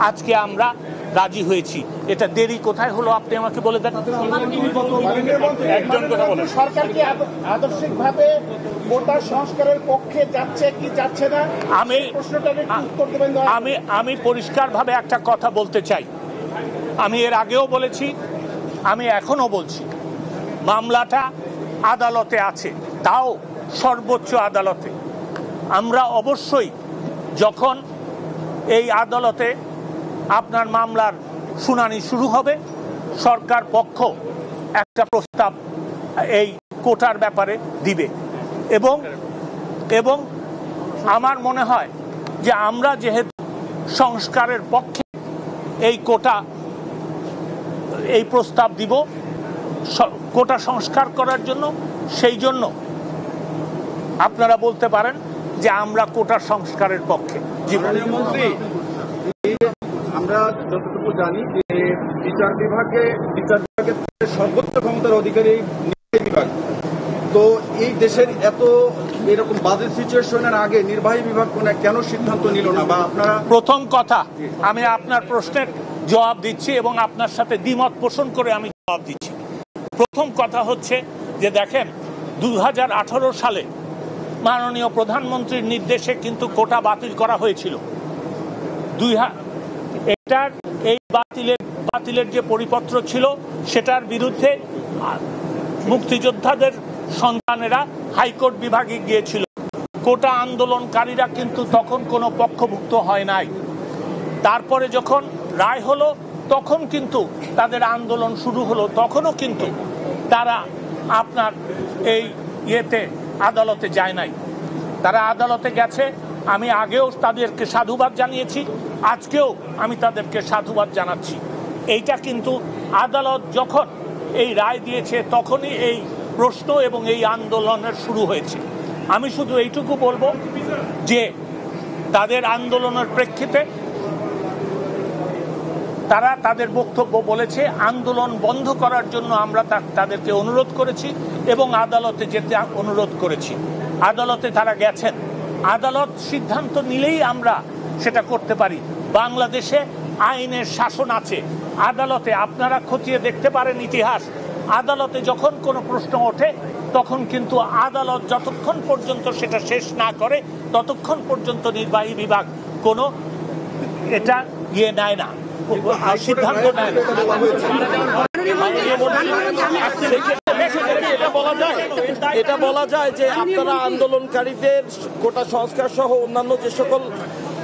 আজকে আমরা রাজি হয়েছি। এটা দেরি কোথায় হলো আপনি আমাকে বলে দেন। একজন কথা বলেন, সরকার কি আদর্শিকভাবে কোটা সংস্কারের পক্ষে যাচ্ছে কি যাচ্ছে না? আমি পরিষ্কারভাবে একটা কথা বলতে চাই। আমি এর আগেও বলেছি, আমি এখনো বলছি, মামলাটা আদালতে আছে, তাও সর্বোচ্চ আদালতে। আমরা অবশ্যই যখন এই আদালতে আপনার মামলার শুনানি শুরু হবে, সরকার পক্ষ একটা প্রস্তাব এই কোটার ব্যাপারে দিবে এবং আমার মনে হয় যে আমরা যেহেতু সংস্কারের পক্ষে এই কোটা এই প্রস্তাব দিব কোটা সংস্কার করার জন্য, সেই জন্য আপনারা বলতে পারেন যে আমরা কোটা সংস্কারের পক্ষে। মন্ত্রী, আমরা যতটুকু জানি যে বিচার বিভাগের সর্বোচ্চ ক্ষমতার অধিকারী নির্বাহী বিভাগ, তো এই দেশের এত এরকম বাজে সিচুয়েশনের আগে নির্বাহী বিভাগ কেন সিদ্ধান্ত নিল না? বা আপনারা প্রথম কথা, আমি আপনার প্রশ্নের জবাব দিচ্ছি এবং আপনার সাথে দ্বিমত পোষণ করে আমি জবাব দিচ্ছি। প্রথম কথা হচ্ছে যে দেখেন, 2018 সালে মাননীয় প্রধানমন্ত্রীর নির্দেশে কিন্তু কোটা বাতিল করা হয়েছিল। এটার এই বাতিলের যে পরিপত্র ছিল, সেটার বিরুদ্ধে মুক্তিযোদ্ধাদের সন্তানেরা হাইকোর্ট বিভাগে গিয়েছিল। কোটা আন্দোলনকারীরা কিন্তু তখন কোনো পক্ষভুক্ত হয় নাই। তারপরে যখন রায় হলো, তখন কিন্তু তাদের আন্দোলন শুরু হলো। তখনও কিন্তু তারা আপনার এই আদালতে যায় নাই, তারা আদালতে গেছে। আমি আগেও তাদেরকে সাধুবাদ জানিয়েছি, আজকেও আমি তাদেরকে সাধুবাদ জানাচ্ছি। এইটা কিন্তু আদালত যখন এই রায় দিয়েছে, তখনই এই প্রশ্ন এবং এই আন্দোলনের শুরু হয়েছে। আমি শুধু এইটুকু বলবো যে তাদের আন্দোলনের প্রেক্ষিতে তারা তাদের বক্তব্য বলেছে, আন্দোলন বন্ধ করার জন্য আমরা তাদেরকে অনুরোধ করেছি এবং আদালতে যেতে অনুরোধ করেছি। আদালতে তারা গেছেন, আদালত সিদ্ধান্ত নিলেই আমরা সেটা করতে পারি। বাংলাদেশে আইনের শাসন আছে। আদালতে আপনারা খতিয়ে দেখতে পারেন ইতিহাস, আদালতে যখন কোনো প্রশ্ন ওঠে তখন কিন্তু আদালত যতক্ষণ পর্যন্ত সেটা শেষ না করে ততক্ষণ পর্যন্ত নির্বাহী বিভাগ কোনো এটা নেয় না, সিদ্ধান্ত নেয় না। এটা বলা যায় যে আপনারা আন্দোলনকারীদের কোটা সংস্কার সহ অন্যান্য যে সকল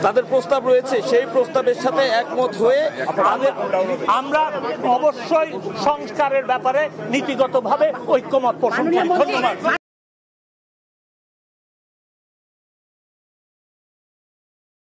তাদের প্রস্তাব রয়েছে, সেই প্রস্তাবের সাথে একমত হয়ে আমরা অবশ্যই সংস্কারের ব্যাপারে নীতিগতভাবে ঐক্যমত পোষণ করি। ধন্যবাদ।